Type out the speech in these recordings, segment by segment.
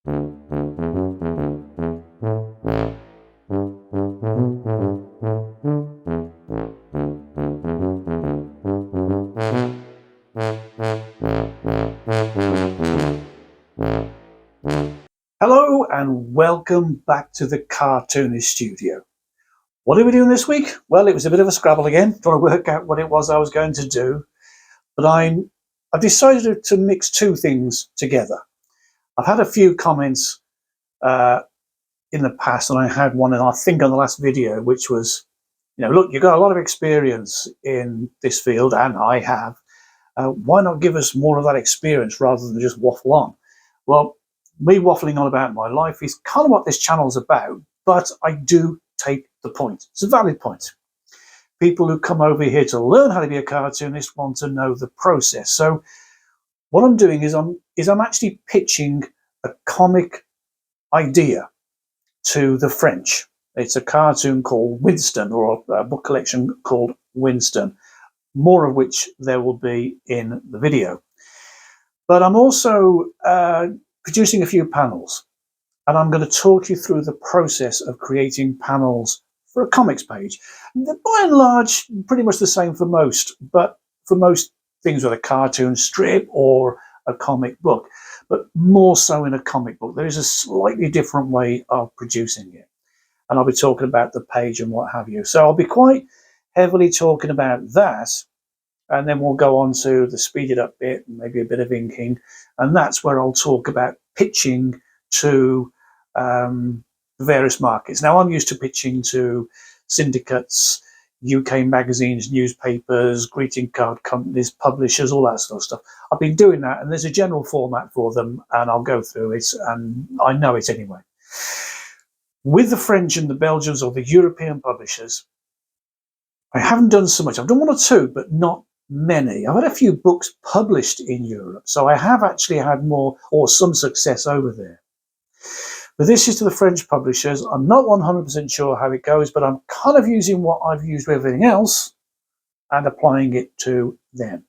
Hello and welcome back to the Cartoonist Studio. What are we doing this week? Well, it was a bit of a scrabble again, trying to work out what it was I was going to do. But I've decided to mix two things together. I've had a few comments in the past, and I had one, and I think on the last video, which was, look, you've got a lot of experience in this field, and I have. Why not give us more of that experience rather than just waffle on? Well, me waffling on about my life is kind of what this channel is about, but I do take the point. It's a valid point. People who come over here to learn how to be a cartoonist want to know the process. So what I'm doing is I'm actually pitching a comic idea to the French. It's a cartoon called Winston, or a book collection called Winston, more of which there will be in the video. But I'm also producing a few panels, and I'm going to talk you through the process of creating panels for a comics page. They're by and large pretty much the same for most, but for most things with a cartoon strip or a comic book, but more so in a comic book. There is a slightly different way of producing it, and I'll be talking about the page and what have you. So I'll be quite heavily talking about that, and then we'll go on to the speeded up bit and maybe a bit of inking, and that's where I'll talk about pitching to various markets. Now, I'm used to pitching to syndicates, UK magazines, newspapers, greeting card companies, publishers, all that sort of stuff. I've been doing that, and there's a general format for them, and I'll go through it, and I know it anyway. With the French and the Belgians, or the European publishers, I haven't done so much. I've done one or two, but not many. I've had a few books published in Europe, so I have actually had more or some success over there. But this is to the French publishers. I'm not 100% sure how it goes, but I'm kind of using what I've used with everything else and applying it to them.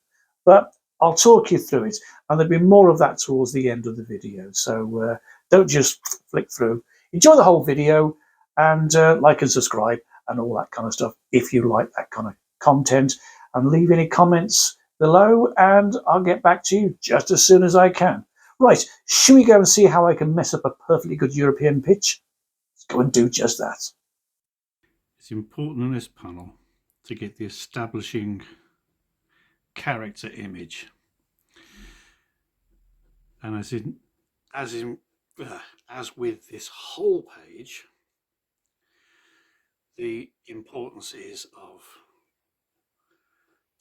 But I'll talk you through it, and there'll be more of that towards the end of the video. So don't just flick through. Enjoy the whole video, and like and subscribe and all that kind of stuff if you like that kind of content, and leave any comments below, and I'll get back to you just as soon as I can. Right, should we go and see how I can mess up a perfectly good European pitch? Let's go and do just that. It's important in this panel to get the establishing character image, and as with this whole page, the importance is of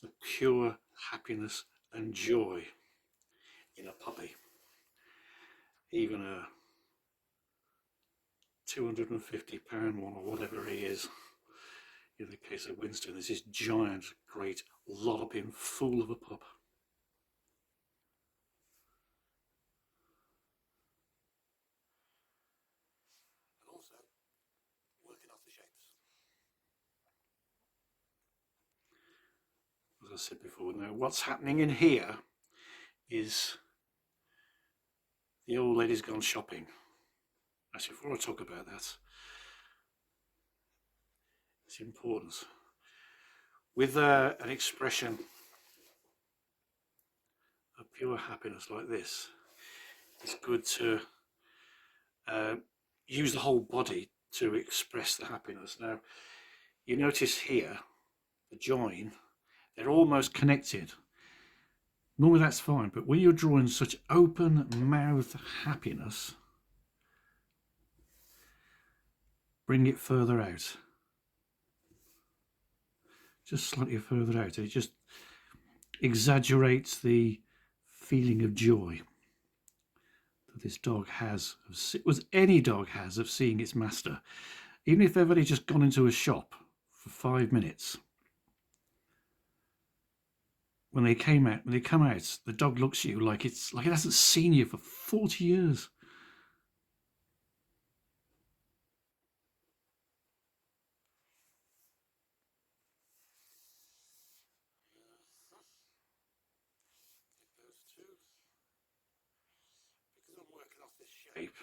the pure happiness and joy in a puppy. Even a £250 one, or whatever he is. In the case of Winston, there's this giant, great lolloping fool of a pup. And also working off the shapes. As I said before, now what's happening in here is the old lady's gone shopping. Actually, before I talk about that, it's important. With an expression of pure happiness like this, it's good to use the whole body to express the happiness. Now, you notice here, the join, they're almost connected. Normally that's fine, but when you're drawing such open mouth happiness, bring it further out. Just slightly further out. It just exaggerates the feeling of joy that this dog has, any dog has, of seeing its master. Even if they've only just gone into a shop for 5 minutes. When they come out, the dog looks at you like it hasn't seen you for 40 years. Because I'm working off this shape,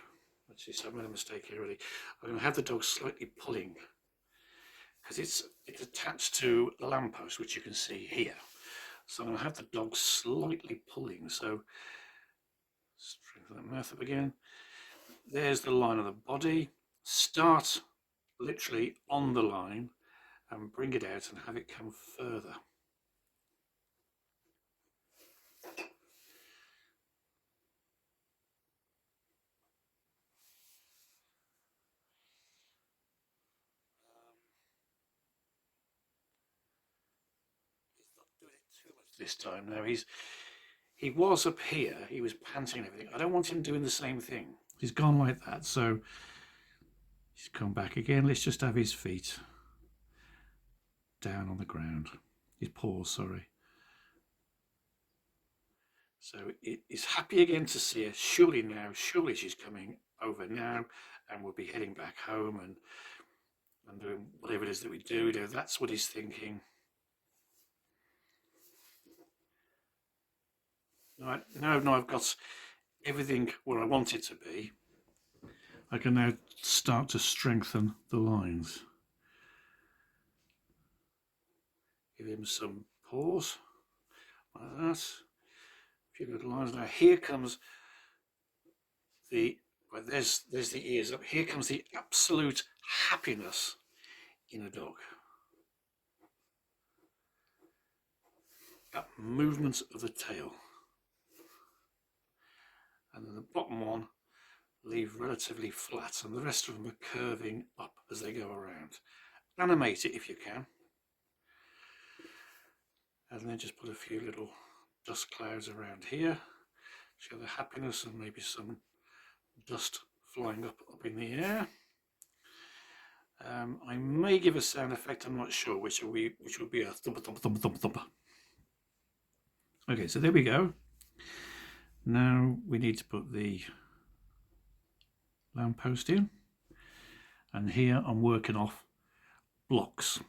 See, so I made a mistake here already. I'm going to have the dog slightly pulling because it's attached to a lamppost, which you can see here. So I'm going to have the dog slightly pulling. So strengthen that mouth up again. There's the line of the body. Start literally on the line and bring it out and have it come further. He's not doing it too much this time now. He was up here, he was panting and everything. I don't want him doing the same thing. He's gone like that, so he's come back again. Let's just have his feet down on the ground. His paws, sorry. So he's happy again to see her. Surely now, surely she's coming over now, and we'll be heading back home and doing whatever it is that we do. You know, that's what he's thinking. Right, now I've got everything where I want it to be. I can now start to strengthen the lines. Give him some pause, like that. A few little lines. Now here comes the, well, there's the ears up. Here comes the absolute happiness in a dog. That movement of the tail. And then the bottom one leave relatively flat, and the rest of them are curving up as they go around. Animate it if you can. And then just put a few little dust clouds around here. Show the happiness and maybe some dust flying up in the air. I may give a sound effect, I'm not sure, which will be a thumper, thumper, thumper, thumper, thumper. Okay, so there we go. Now we need to put the lamppost in, and here I'm working off blocks.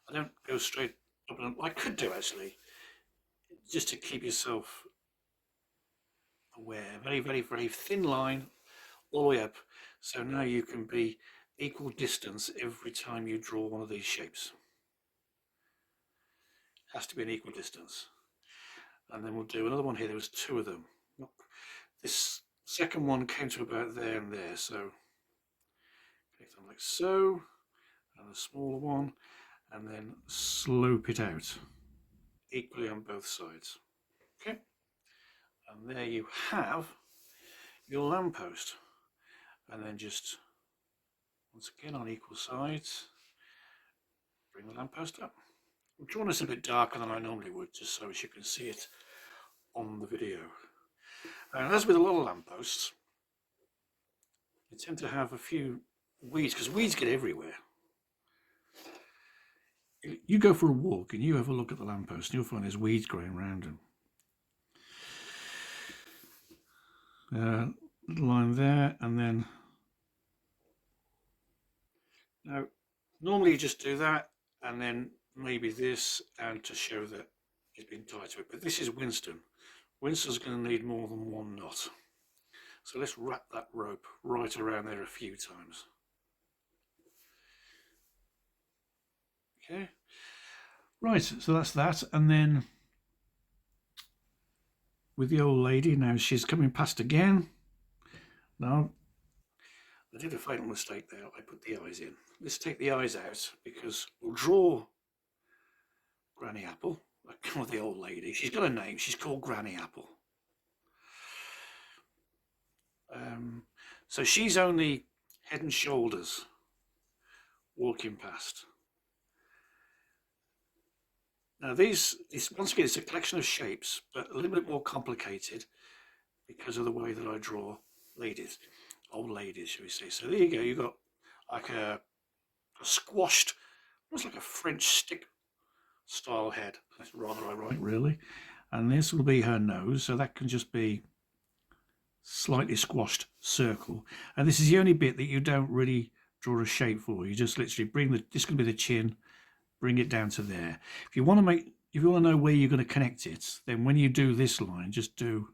I don't go straight up, and I could do actually, just to keep yourself aware. Very, very, very thin line all the way up. So now you can be equal distance every time you draw one of these shapes. Has to be an equal distance. And then we'll do another one here. There was two of them. This second one came to about there and there. So connect them like so, and a smaller one, and then slope it out equally on both sides. Okay, and there you have your lamppost. And then just once again on equal sides, bring the lamppost up. I'm drawing this a bit darker than I normally would, just so as you can see it on the video. And as with a lot of lampposts, you tend to have a few weeds, because weeds get everywhere. You go for a walk and you have a look at the lamppost and you'll find there's weeds growing around them. Little line there, and then now normally you just do that and then maybe this, and to show that it's been tied to it. But this is Winston. Winston's going to need more than one knot. So let's wrap that rope right around there a few times. Okay. Right, so that's that. And then with the old lady, now she's coming past again. Now, I did a fatal mistake there. I put the eyes in. Let's take the eyes out, because we'll draw Granny Apple. I call her the old lady. She's got a name. She's called Granny Apple. So she's only head and shoulders walking past. Now this once again, it's a collection of shapes, but a little bit more complicated because of the way that I draw ladies, old ladies, shall we say. So there you go. You've got like a squashed, almost like a French stick style head. That's rather ironic, really. And this will be her nose, so that can just be slightly squashed circle. And this is the only bit that you don't really draw a shape for. You just literally bring this is going to be the chin, bring it down to there. If you want to know where you're going to connect it, then when you do this line, just do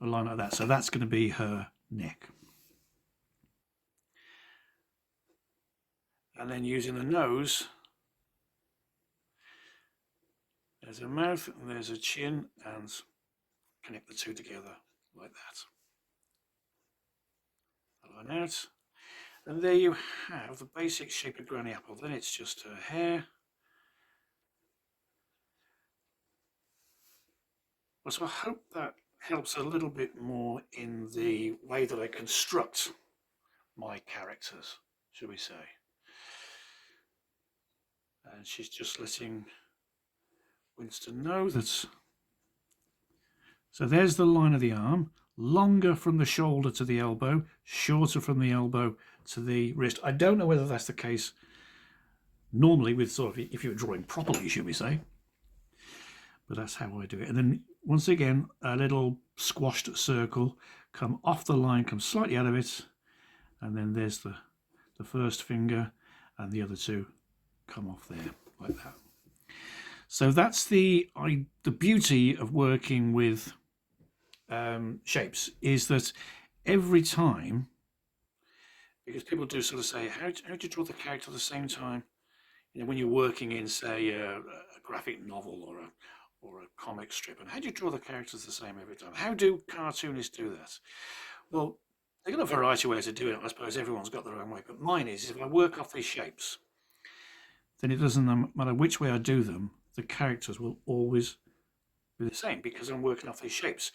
a line like that. So that's going to be her neck. And then using the nose, there's a mouth and there's a chin, and connect the two together like that. A line out. And there you have the basic shape of Granny Apple. Then it's just her hair. Well, so I hope that helps a little bit more in the way that I construct my characters, shall we say. And she's just letting Winston know that. So there's the line of the arm, longer from the shoulder to the elbow, shorter from the elbow to the wrist. I don't know whether that's the case normally with sort of, if you were drawing properly, should we say. But that's how I do it. And then once again, a little squashed circle, come off the line, come slightly out of it. And then there's the first finger, and the other two come off there like that. So that's the beauty of working with shapes, is that every time, because people do sort of say, how do you draw the character at the same time? You know, when you're working in, say, a graphic novel or a comic strip, and how do you draw the characters the same every time? How do cartoonists do that? Well, they've got a variety of ways of doing it. I suppose everyone's got their own way, but mine is if I work off these shapes, then it doesn't matter which way I do them, the characters will always be the same because I'm working off these shapes.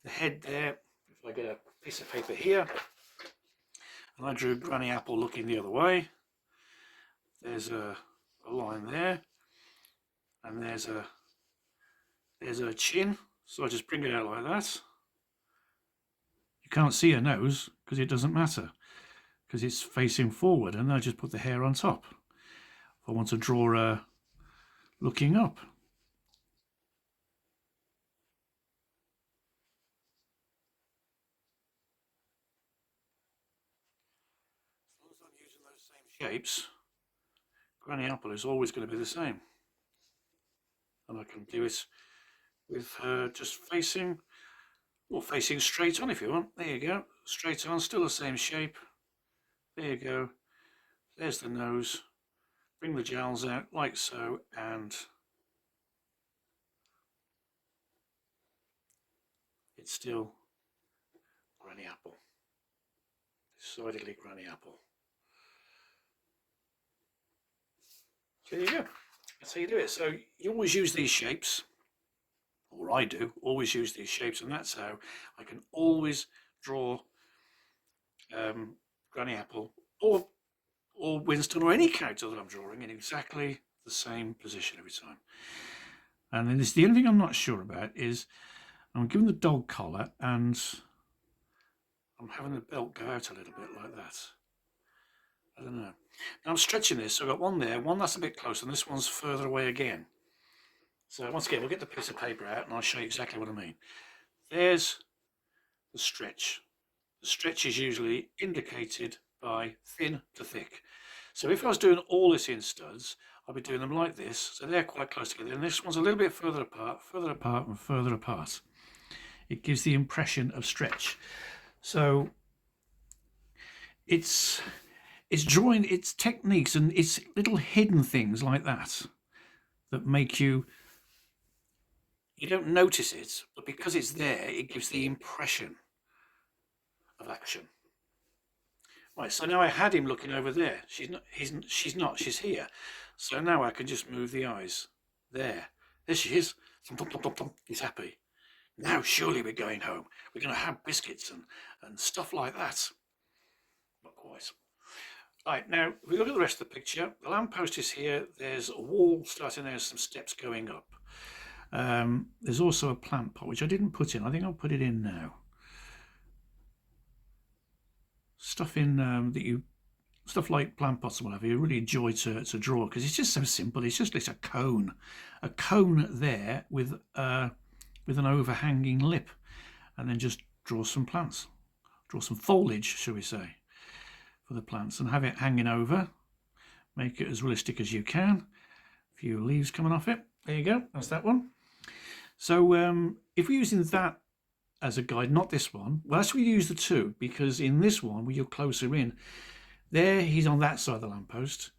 The head there, if I get a piece of paper here, and I drew Granny Apple looking the other way, there's a line there, and there's a chin, so I just bring it out like that. You can't see her nose because it doesn't matter, because it's facing forward, and I just put the hair on top. If I want to draw her looking up, as long as I'm using those same shapes, Granny Apple is always going to be the same. And I can do it with her just facing, or facing straight on if you want. There you go, straight on, still the same shape. There you go. There's the nose. Bring the jowls out like so, and it's still Granny Apple. Decidedly Granny Apple. So there you go. That's how you do it. So you always use these shapes, or I do, always use these shapes, and that's how I can always draw Granny Apple or Winston or any character that I'm drawing in exactly the same position every time. And then the only thing I'm not sure about is I'm giving the dog collar and I'm having the belt go out a little bit like that. I don't know. Now I'm stretching this, so I've got one there, one that's a bit closer, and this one's further away again. So once again, we'll get the piece of paper out and I'll show you exactly what I mean. There's the stretch. The stretch is usually indicated by thin to thick. So if I was doing all this in studs, I'll be doing them like this. So they're quite close together. And this one's a little bit further apart, and further apart. It gives the impression of stretch. So it's drawing, it's techniques and it's little hidden things like that that make you don't notice it, but because it's there, it gives the impression of action. Right, so now I had him looking over there. She's here. So now I can just move the eyes. There she is. He's happy. Now surely we're going home. We're going to have biscuits and stuff like that. Not quite. Right, now if we look at the rest of the picture, the lamppost is here. There's a wall starting there, some steps going up. There's also a plant pot, which I didn't put in. I think I'll put it in now. Stuff in stuff like plant pots and whatever you really enjoy to draw, because it's just so simple. It's just like a cone there with an overhanging lip, and then just draw some plants, draw some foliage, shall we say, for the plants, and have it hanging over. Make it as realistic as you can. A few leaves coming off it. There you go. That's that one. So if we're using that as a guide, not this one. Well, actually, we use the two because in this one, where you're closer in, there he's on that side of the lamppost.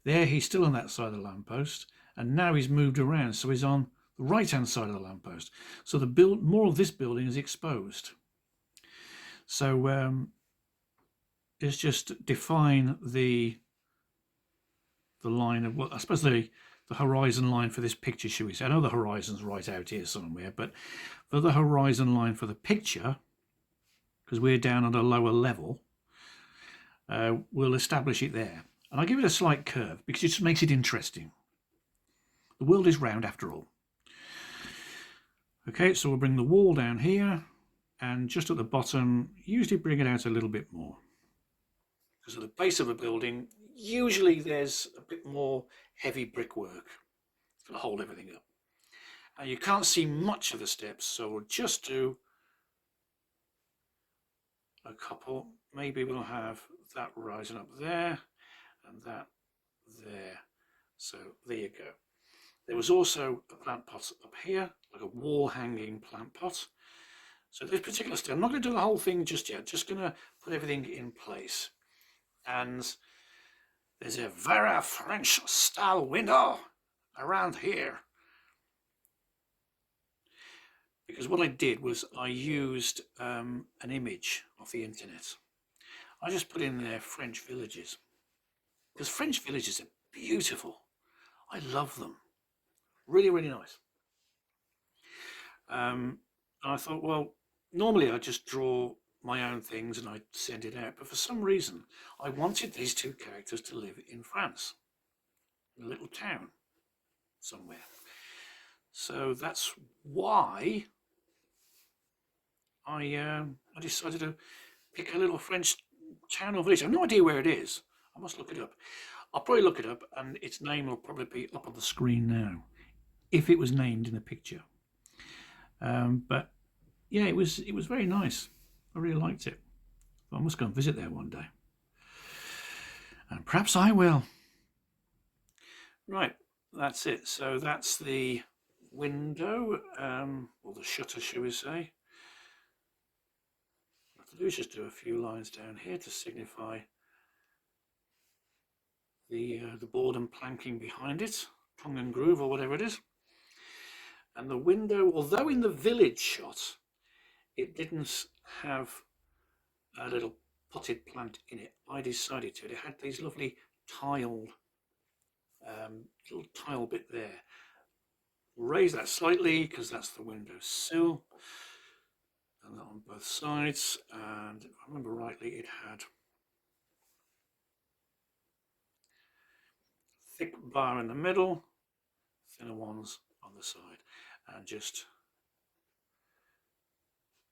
There he's still on that side of the lamppost, and now he's moved around, so he's on the right-hand side of the lamppost. So the more of this building is exposed. So it's just define the line of, well, I suppose the horizon line for this picture, should we say? I know the horizon's right out here somewhere, but for the horizon line for the picture, because we're down at a lower level, we'll establish it there. And I give it a slight curve because it just makes it interesting. The world is round after all. Okay, so we'll bring the wall down here, and just at the bottom, usually bring it out a little bit more. Because at the base of a building, usually there's a bit more heavy brickwork. It's going to hold everything up. And you can't see much of the steps, so we'll just do a couple. Maybe we'll have that rising up there and that there. So there you go. There was also a plant pot up here, like a wall hanging plant pot. So this particular step, I'm not going to do the whole thing just yet, just going to put everything in place. And there's a very French style window around here. Because what I did was I used an image off the internet. I just put in there French villages. Because French villages are beautiful. I love them. Really, really nice. And I thought, well, normally I just draw my own things and I send it out. But for some reason, I wanted these two characters to live in France, in a little town somewhere. So that's why I decided to pick a little French town or village. I have no idea where it is. I must look it up. I'll probably look it up, and its name will probably be up on the screen now, if it was named in the picture. But yeah, it was very nice. I really liked it. I must go and visit there one day, and perhaps I will. Right, that's it. So that's the window, or the shutter, shall we say. What I have to do is just do a few lines down here to signify the board and planking behind it, tongue and groove or whatever it is. And the window, although in the village shot it didn't have a little potted plant in it, I decided to. It had these lovely tiled, little tile bit there. Raise that slightly because that's the window sill, and that on both sides. And if I remember rightly, it had thick bar in the middle, thinner ones on the side, and just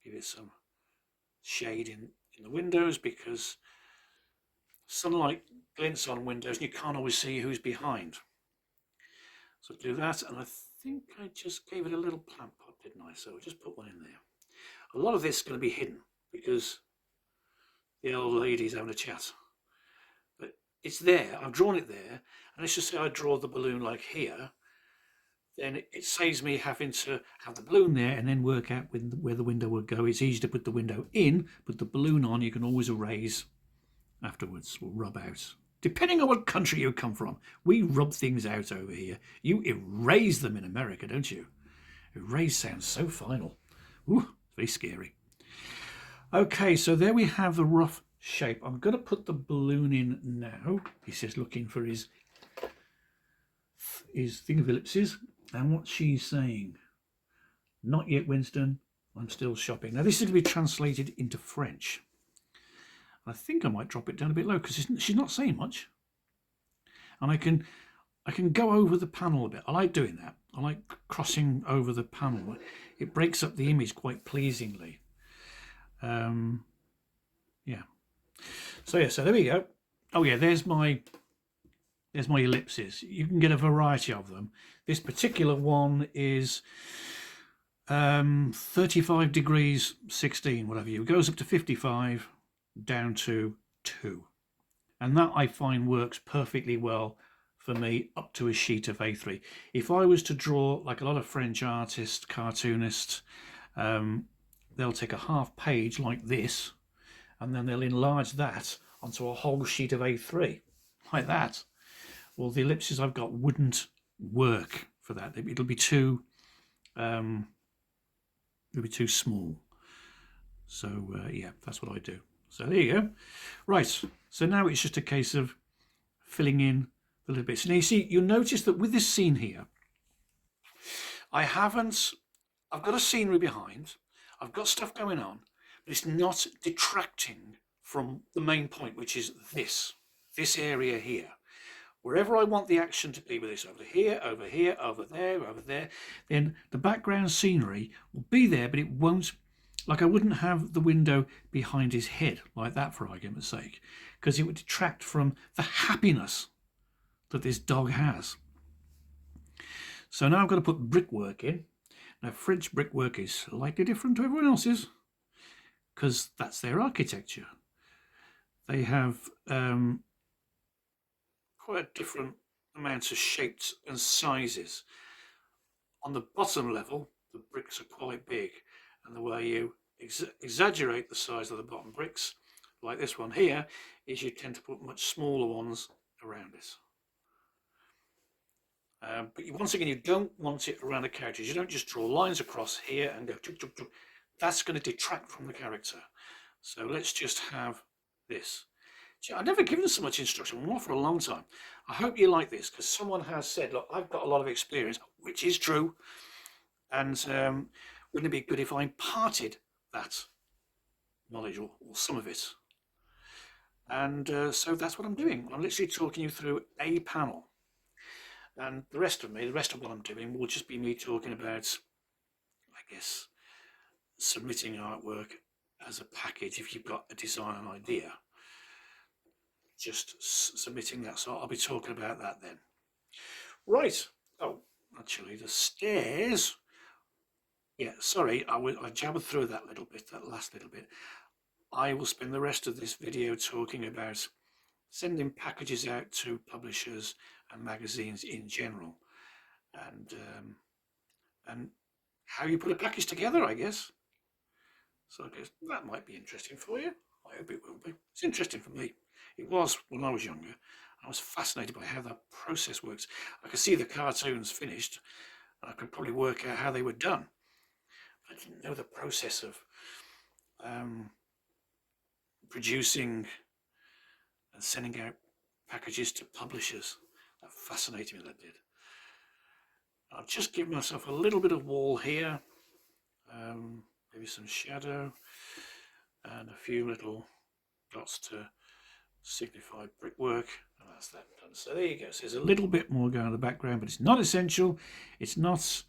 give it some shade in the windows, because sunlight glints on windows and you can't always see who's behind. So do that, and I think I just gave it a little plant pot, didn't I? So just put one in there. A lot of this is going to be hidden because the old lady's having a chat. But it's there, I've drawn it there, and let's just say I draw the balloon like here, then it saves me having to have the balloon there and then work out where the window would go. It's easy to put the window in, put the balloon on, you can always erase afterwards, or rub out. Depending on what country you come from, we rub things out over here. You erase them in America, don't you? Erase sounds so final. Ooh, it's very scary. Okay, so there we have the rough shape. I'm going to put the balloon in now. He says looking for his thing of ellipses. And what she's saying, not yet, Winston, I'm still shopping. Now this is going to be translated into French. I think I might drop it down a bit low because she's not saying much. And I can go over the panel a bit. I like doing that. I like crossing over the panel. It breaks up the image quite pleasingly. Yeah. So yeah, so there we go. Oh yeah, there's my ellipses. You can get a variety of them. This particular one is 35 degrees 16, whatever you. It goes up to 55, down to 2. And that I find works perfectly well for me up to a sheet of A3. If I was to draw like a lot of French artists, cartoonists, they'll take a half page like this, and then they'll enlarge that onto a whole sheet of A3 like that. Well, the ellipses I've got wouldn't work for that. It'll be too small. So yeah, that's what I do. So there you go. Right, so now it's just a case of filling in the little bits. Now you see, you'll notice that with this scene here, I've got a scenery behind, I've got stuff going on, but it's not detracting from the main point, which is this area here. Wherever I want the action to be with this, over here, over here, over there, then the background scenery will be there, but it won't, like I wouldn't have the window behind his head like that, for argument's sake, because it would detract from the happiness that this dog has. So now I've got to put brickwork in. Now French brickwork is slightly different to everyone else's, because that's their architecture. They have quite different amounts of shapes and sizes. On the bottom level, the bricks are quite big, and the way you exaggerate the size of the bottom bricks, like this one here, is you tend to put much smaller ones around it. But once again, you don't want it around the characters. You don't just draw lines across here and go chuk, chuk, chuk. That's going to detract from the character. So let's just have this. I've never given so much instruction, not for a long time. I hope you like this, because someone has said, look, I've got a lot of experience, which is true, and wouldn't it be good if I imparted that knowledge, or some of it? And so that's what I'm doing. I'm literally talking you through a panel. And the rest of what I'm doing will just be me talking about, I guess, submitting artwork as a package if you've got a design and idea. Just submitting that, so I'll be talking about that then. Right. Oh, actually, the stairs. Yeah, sorry, I jabbered through that little bit, that last little bit. I will spend the rest of this video talking about sending packages out to publishers and magazines in general, and how you put a package together, I guess. So I guess that might be interesting for you. I hope it will be. It's interesting for me. It was when I was younger. I was fascinated by how that process works. I could see the cartoons finished, and I could probably work out how they were done. I didn't know the process of producing and sending out packages to publishers. That fascinated me, that did. I'll just give myself a little bit of wall here, maybe some shadow, and a few little dots to signify brickwork, and that's that done. So there you go. So there's a little bit more going on in the background, but it's not essential. It's not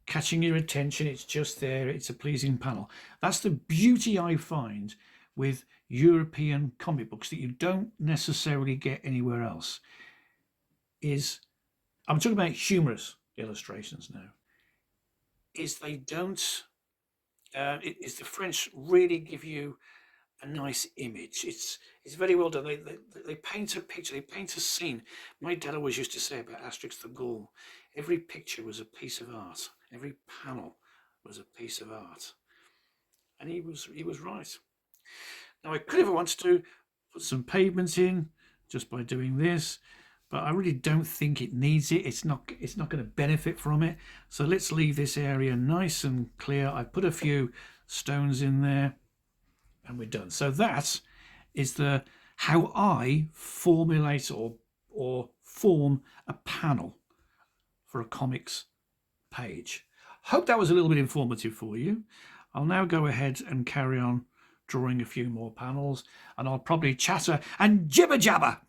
catching your attention. It's just there. It's a pleasing panel. That's the beauty I find with European comic books that you don't necessarily get anywhere else. I'm talking about humorous illustrations now. They don't. The French really give you a nice image. It's very well done. They paint a picture. They paint a scene. My dad always used to say about Asterix the Gaul, every picture was a piece of art. Every panel was a piece of art, and he was right. Now I could have wanted to put some pavement in just by doing this, but I really don't think it needs it. It's not going to benefit from it. So let's leave this area nice and clear. I put a few stones in there, and we're done. So that is how I formulate or form a panel for a comics page. Hope that was a little bit informative for you. I'll now go ahead and carry on drawing a few more panels, and I'll probably chatter and jibber jabber,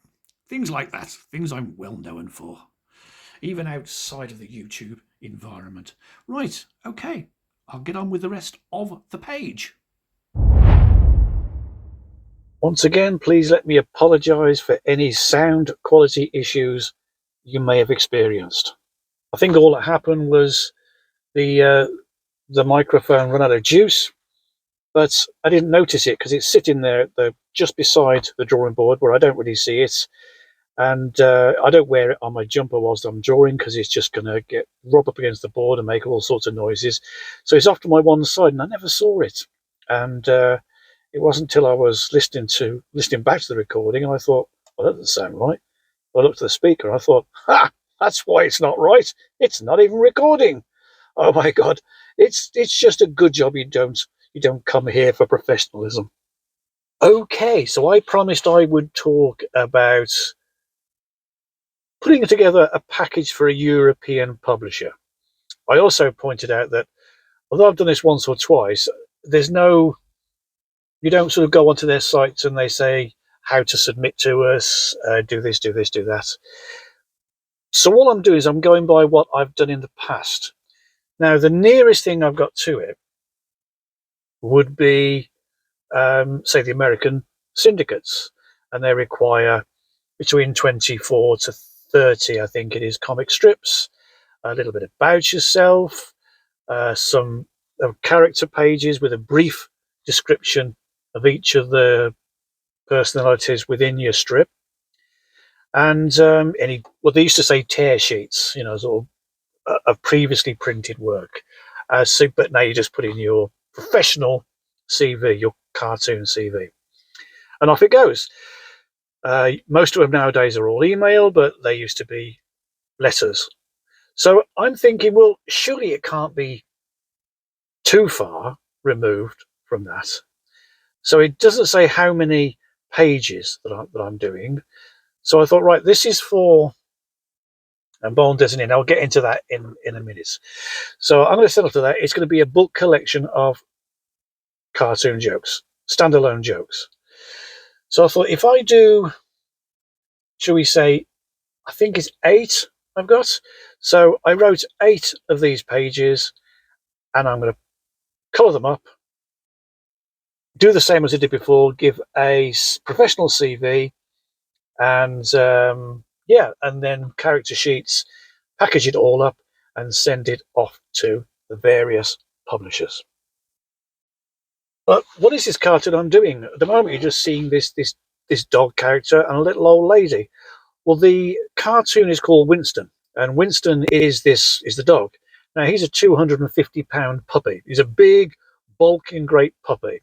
things like that, things I'm well known for, even outside of the YouTube environment. Right, okay, I'll get on with the rest of the page. Once again, please let me apologise for any sound quality issues you may have experienced. I think all that happened was the microphone ran out of juice, but I didn't notice it because it's sitting there just beside the drawing board where I don't really see it. And I don't wear it on my jumper whilst I'm drawing because it's just going to get rub up against the board and make all sorts of noises. So it's off to my one side, and I never saw it. And it wasn't until I was listening back to the recording, and I thought, well, that doesn't sound right. I looked at the speaker, and I thought, ha, that's why it's not right. It's not even recording. Oh my God, it's just a good job you don't come here for professionalism. Okay, so I promised I would talk about putting together a package for a European publisher. I also pointed out that although I've done this once or twice, you don't sort of go onto their sites and they say how to submit to us, do this, do this, do that. So all I'm doing is I'm going by what I've done in the past. Now, the nearest thing I've got to it would be, say, the American syndicates, and they require between 24 to 30, I think it is, comic strips, a little bit about yourself, some character pages with a brief description of each of the personalities within your strip, and any what they used to say tear sheets, sort of previously printed work. But now you just put in your professional CV, your cartoon CV, and off it goes. Most of them nowadays are all email, but they used to be letters. So I'm thinking, well, surely it can't be too far removed from that. So it doesn't say how many pages that I'm doing. So I thought, right, this is for, and Bone doesn't in. I'll get into that in a minute. So I'm going to settle to that. It's going to be a book collection of cartoon jokes, standalone jokes. So I thought, if I do, shall we say, I think it's 8 I've got. So I wrote 8 of these pages, and I'm going to colour them up, do the same as I did before, give a professional CV, and and then character sheets, package it all up, and send it off to the various publishers. But what is this cartoon I'm doing? At the moment, you're just seeing this dog character and a little old lady. Well, the cartoon is called Winston, and Winston is the dog. Now, he's a 250-pound puppy. He's a big, bulking, great puppy.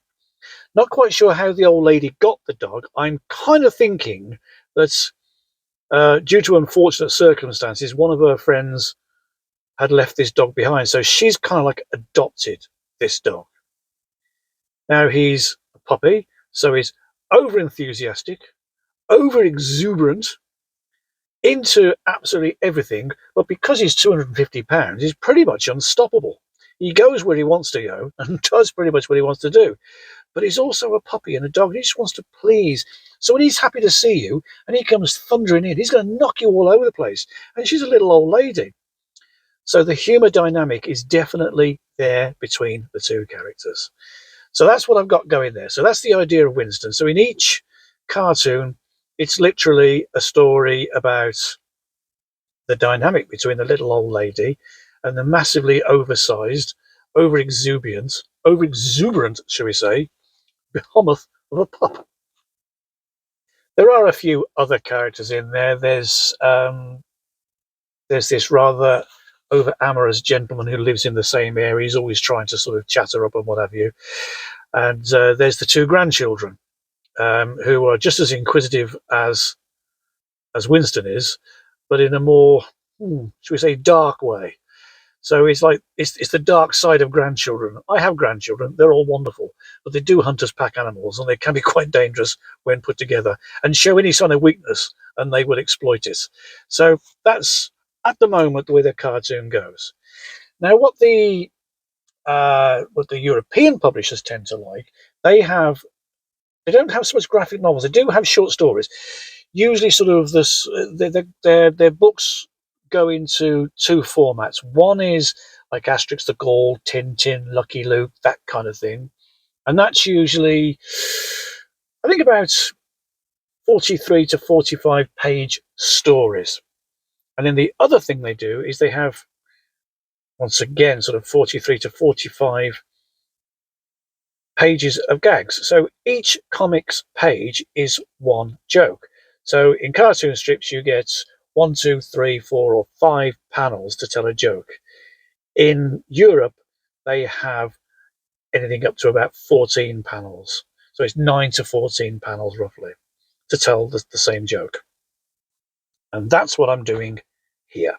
Not quite sure how the old lady got the dog. I'm kind of thinking that due to unfortunate circumstances, one of her friends had left this dog behind. So she's kind of like adopted this dog. Now, he's a puppy, so he's over enthusiastic, over exuberant, into absolutely everything. But because he's 250 pounds, he's pretty much unstoppable. He goes where he wants to go and does pretty much what he wants to do. But he's also a puppy and a dog. He just wants to please. So when he's happy to see you and he comes thundering in, he's going to knock you all over the place. And she's a little old lady. So the humour dynamic is definitely there between the two characters. So that's what I've got going there. So that's the idea of Winston. So in each cartoon, it's literally a story about the dynamic between the little old lady and the massively oversized, over-exuberant, shall we say, behemoth of a pup. There are a few other characters in there. There's this rather over amorous gentleman who lives in the same area. He's always trying to sort of chatter up and what have you. And there's the 2 grandchildren who are just as inquisitive as Winston is, but in a more, should we say, dark way. So it's like it's the dark side of grandchildren. I have grandchildren; they're all wonderful, but they do hunt as pack animals, and they can be quite dangerous when put together and show any sign of weakness, and they will exploit it. So that's at the moment the way the cartoon goes. Now, what the European publishers tend to like, they don't have so much graphic novels. They do have short stories. Usually, sort of this, their books go into 2 formats. One is like Asterix the Gaul, Tintin, Lucky Luke, that kind of thing, and that's usually, I think, about 43 to 45 page stories. And then the other thing they do is they have, once again, sort of 43 to 45 pages of gags. So each comic's page is 1 joke. So in cartoon strips, you get 1, 2, 3, 4, or 5 panels to tell a joke. In Europe, they have anything up to about 14 panels. So it's 9 to 14 panels roughly to tell the same joke. And that's what I'm doing here.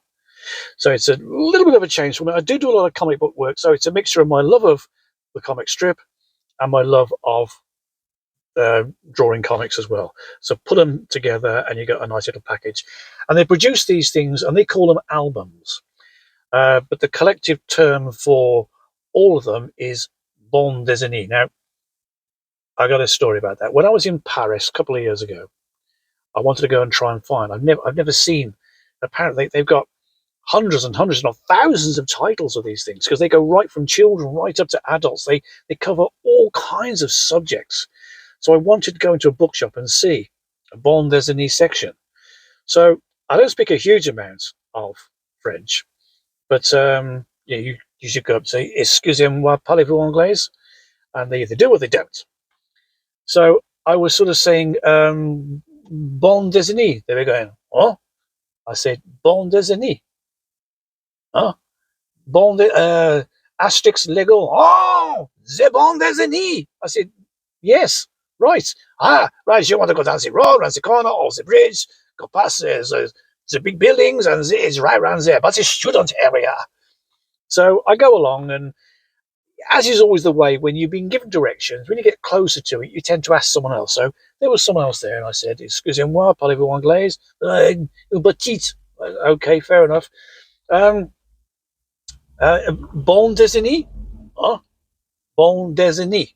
So it's a little bit of a change for me. I do a lot of comic book work, so it's a mixture of my love of the comic strip and my love of drawing comics as well. So put them together and you get a nice little package. And they produce these things and they call them albums. But the collective term for all of them is bande dessinée. Now, I got a story about that. When I was in Paris a couple of years ago, I wanted to go and try and find. I've never seen. Apparently, they've got hundreds and hundreds, not thousands, of titles of these things because they go right from children right up to adults. They cover all kinds of subjects. So I wanted to go into a bookshop and see a bande dessinée section. So I don't speak a huge amount of French, but yeah, you should go up and say "Excusez-moi, parlez-vous anglais?" and they either do or they don't. So I was sort of saying bande dessinée. They were going, "Oh," I said, "Bande dessinée." Huh? Bande Asterix Lego. Oh, the bande dessinée. I said, yes, right. Ah, right. You want to go down the road, around the corner, or the bridge, go past the big buildings, and it's right around there. But it's student area. So I go along, and as is always the way, when you've been given directions, when you get closer to it, you tend to ask someone else. So there was someone else there, and I said, "Excusez-moi, parlez-vous anglais?" Petite. Okay, fair enough. Bande dessinée? Huh? Bande dessinée?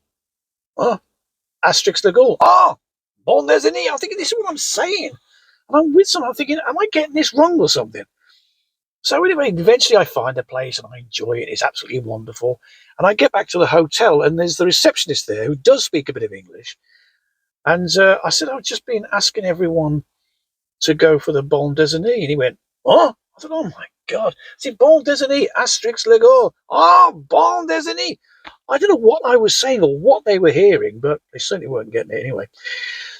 Huh? Asterix the Gaul. Ah! Bande dessinée. I'm thinking, this is what I'm saying. And I'm with someone, I'm thinking, am I getting this wrong or something? So anyway, eventually I find a place and I enjoy it. It's absolutely wonderful. And I get back to the hotel and there's the receptionist there who does speak a bit of English. And I said, I've just been asking everyone to go for the bande dessinée. And he went, oh? I thought, oh my God. C'est bande dessinée, Asterix Lego. Oh, bande dessinée. I don't know what I was saying or what they were hearing, but they certainly weren't getting it anyway.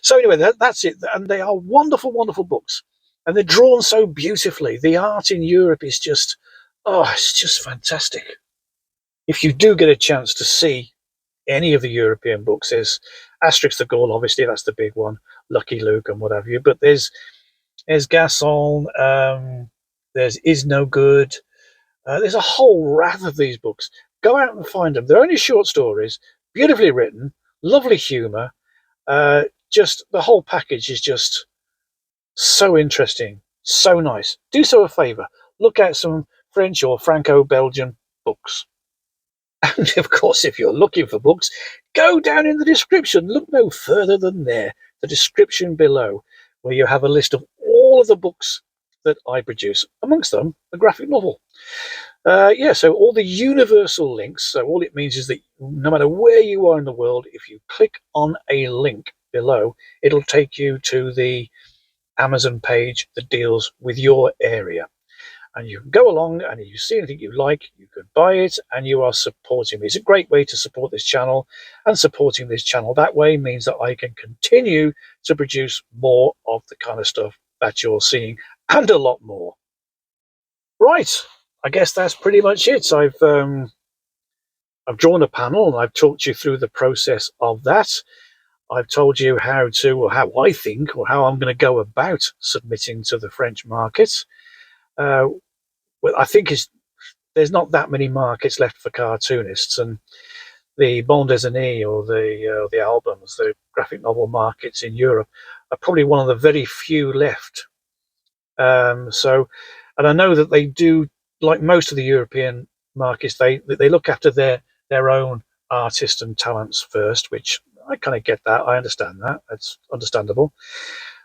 So anyway, that's it. And they are wonderful, wonderful books. And they're drawn so beautifully. The art in Europe is just, oh, it's just fantastic. If you do get a chance to see any of the European books, there's Asterix the Gaul, obviously, that's the big one, Lucky Luke and what have you. But there's Gaston, there's Is No Good. There's a whole raft of these books. Go out and find them. They're only short stories, beautifully written, lovely humour. Just the whole package is just so interesting, so nice. Do so a favour. Look at some French or Franco-Belgian books. And of course, if you're looking for books, go down in the description. Look no further than there, the description below, where you have a list of all of the books that I produce, amongst them a graphic novel. So all the universal links, so all it means is that no matter where you are in the world, if you click on a link below, it'll take you to the Amazon page that deals with your area. And you can go along, and if you see anything you like, you can buy it, and you are supporting me. It's a great way to support this channel, and supporting this channel that way means that I can continue to produce more of the kind of stuff that you're seeing, and a lot more. Right, I guess that's pretty much it. I've drawn a panel, and I've talked you through the process of that. I've told you how I think, or how I'm going to go about submitting to the French market. Well, I think there's not that many markets left for cartoonists, and the bande dessinée or the albums, the graphic novel markets in Europe are probably one of the very few left. And I know that they do, like most of the European markets, they look after their own artists and talents first, which I kind of get that. I understand that. That's understandable.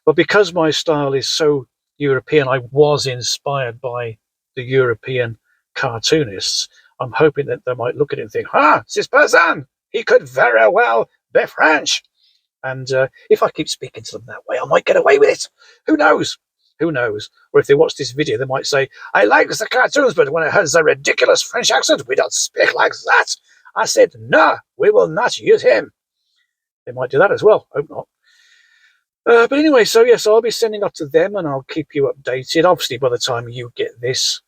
But because my style is so European, I was inspired by the European cartoonists. I'm hoping that they might look at it and think, this person, he could very well be French. And if I keep speaking to them that way, I might get away with it. Who knows? Who knows? Or if they watch this video, they might say, I like the cartoons, but when it has a ridiculous French accent, we don't speak like that. I said, no, we will not use him. They might do that as well. Hope not. But anyway, so I'll be sending up to them and I'll keep you updated. Obviously, by the time you get this,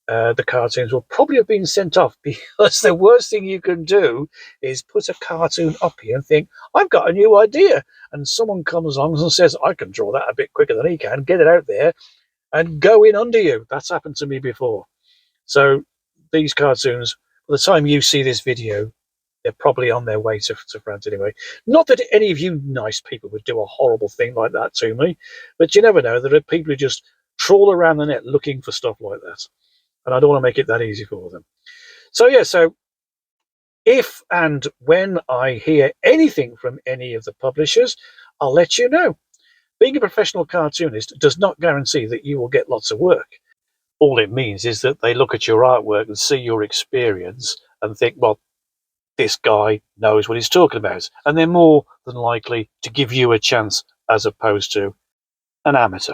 the cartoons will probably have been sent off, because the worst thing you can do is put a cartoon up here and think, I've got a new idea. And someone comes along and says, I can draw that a bit quicker than he can, get it out there and go in under you. That's happened to me before. So these cartoons, by the time you see this video, they're probably on their way to France anyway. Not that any of you nice people would do a horrible thing like that to me, but you never know. There are people who just trawl around the net looking for stuff like that. And I don't want to make it that easy for them. So if and when I hear anything from any of the publishers, I'll let you know. Being a professional cartoonist does not guarantee that you will get lots of work. All it means is that they look at your artwork and see your experience and think, well, this guy knows what he's talking about. And they're more than likely to give you a chance as opposed to an amateur.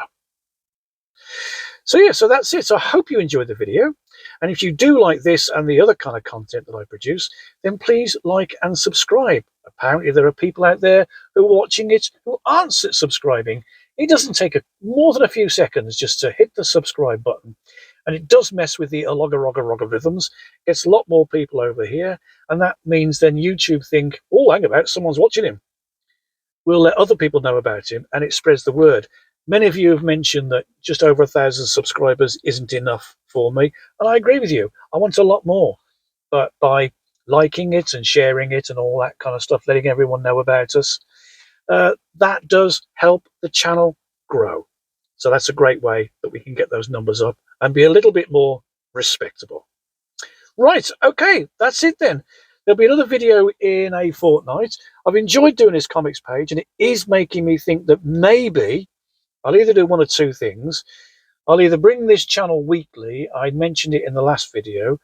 So that's it. So I hope you enjoyed the video. And if you do like this and the other kind of content that I produce, then please like and subscribe. Apparently there are people out there who are watching it who aren't subscribing. It doesn't take more than a few seconds just to hit the subscribe button. And it does mess with the algorithm. Gets a lot more people over here. And that means then YouTube think, oh, hang about, someone's watching him. We'll let other people know about him and it spreads the word. Many of you have mentioned that just over 1,000 subscribers isn't enough for me. And I agree with you. I want a lot more. But by liking it and sharing it and all that kind of stuff, letting everyone know about us, that does help the channel grow. So that's a great way that we can get those numbers up and be a little bit more respectable. Right, okay, that's it then. There'll be another video in a fortnight. I've enjoyed doing this comics page, and it is making me think that maybe I'll either do one or two things. I'll either bring this channel weekly, I mentioned it in the last video,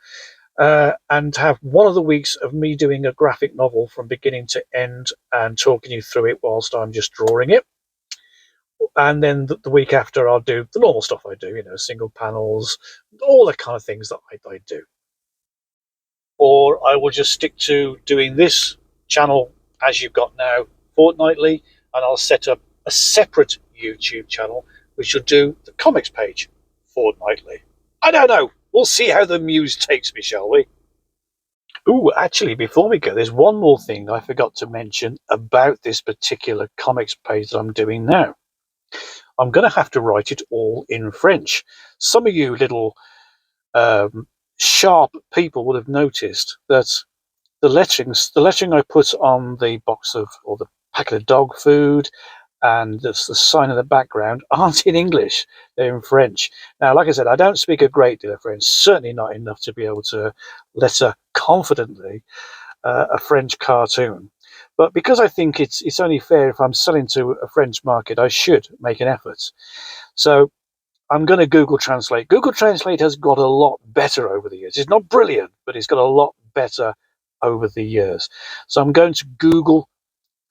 and have one of the weeks of me doing a graphic novel from beginning to end and talking you through it whilst I'm just drawing it. And then the week after, I'll do the normal stuff I do, single panels, all the kind of things that I do. Or I will just stick to doing this channel as you've got now fortnightly, and I'll set up a separate YouTube channel which will do the comics page fortnightly. I don't know. We'll see how the muse takes me, shall we? Ooh, actually, before we go, there's one more thing I forgot to mention about this particular comics page that I'm doing now. I'm going to have to write it all in French. Some of you little sharp people would have noticed that the lettering I put on the box of, or the packet of dog food, and the sign in the background aren't in English, they're in French. Now, like I said, I don't speak a great deal of French, certainly not enough to be able to letter confidently a French cartoon. But because I think it's only fair, if I'm selling to a French market, I should make an effort. So I'm going to Google Translate. Google Translate has got a lot better over the years. It's not brilliant, but it's got a lot better over the years. So I'm going to Google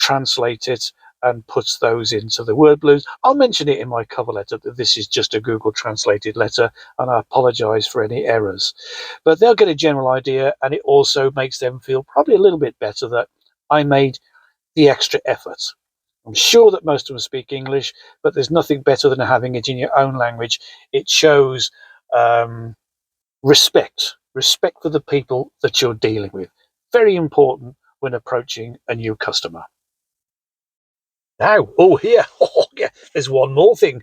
Translate it and put those into the word balloons. I'll mention it in my cover letter that this is just a Google translated letter, and I apologize for any errors. But they'll get a general idea, and it also makes them feel probably a little bit better that I made the extra effort. I'm sure that most of them speak English, but there's nothing better than having it in your own language. It shows respect for the people that you're dealing with. Very important when approaching a new customer. Now, there's one more thing.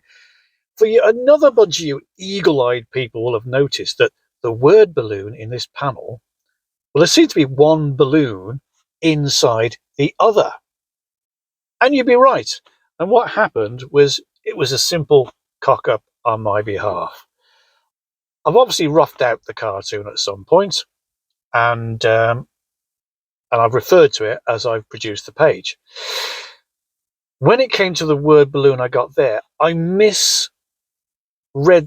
For you, another bunch of you eagle-eyed people will have noticed that the word balloon in this panel, well, there seems to be one balloon inside the other. And you'd be right. And what happened was it was a simple cock-up on my behalf. I've obviously roughed out the cartoon at some point, and I've referred to it as I've produced the page. When it came to the word balloon I got there, I misread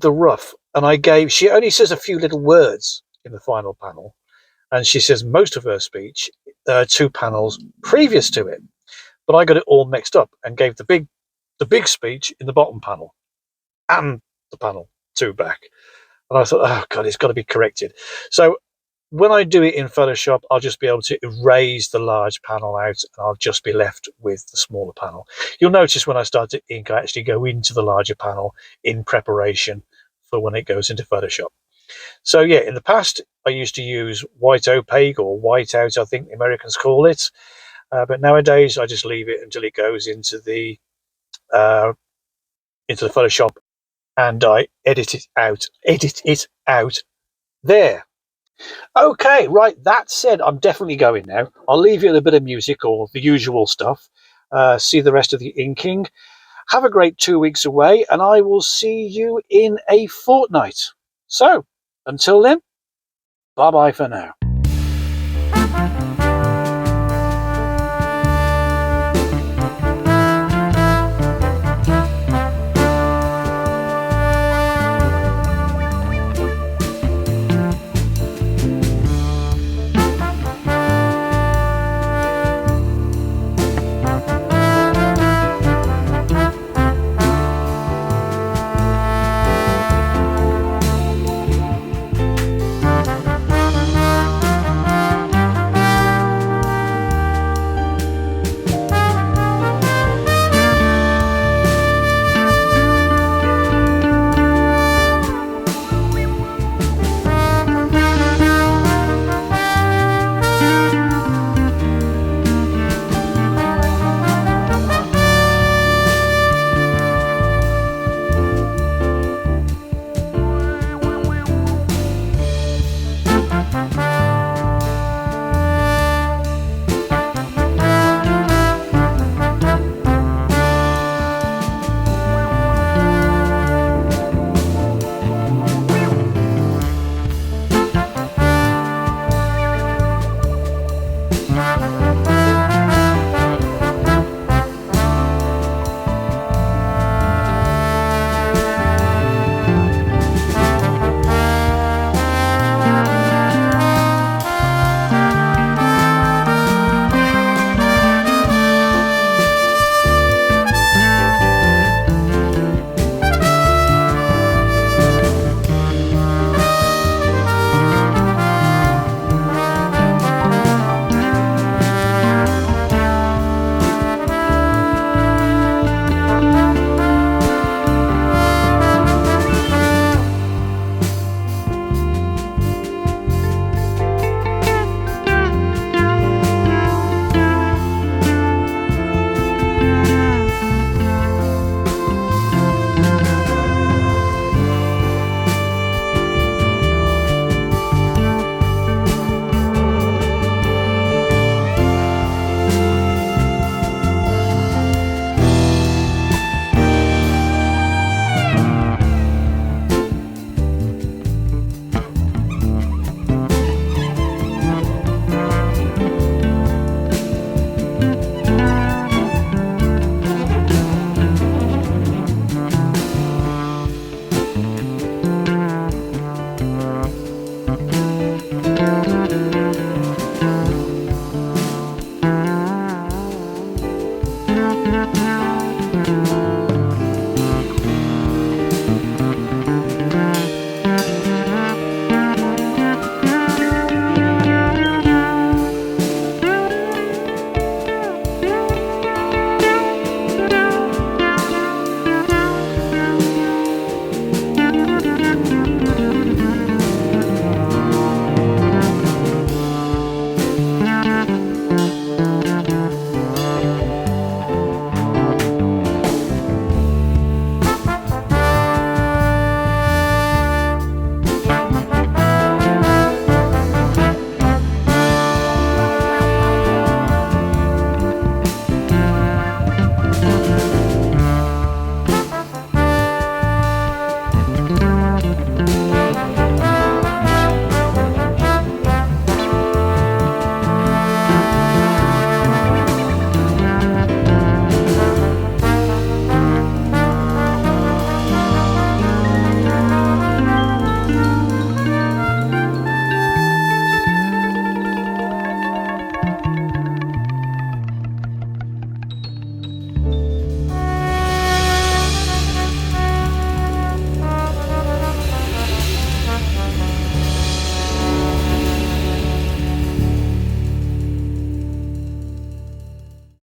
the rough, and she only says a few little words in the final panel, and she says most of her speech 2 panels previous to it. But I got it all mixed up and gave the big speech in the bottom panel and the panel 2 back. And I thought, oh God, it's got to be corrected. So when I do it in Photoshop, I'll just be able to erase the large panel out and I'll just be left with the smaller panel. You'll notice when I start to ink, I actually go into the larger panel in preparation for when it goes into Photoshop. So yeah, in the past, I used to use white opaque or whiteout, I think the Americans call it. But nowadays, I just leave it until it goes into the Photoshop, and I edit it out. There. Okay, right. That said, I'm definitely going now. I'll leave you with a bit of music or the usual stuff. See the rest of the inking. Have a great 2 weeks away, and I will see you in a fortnight. So, until then, bye bye for now.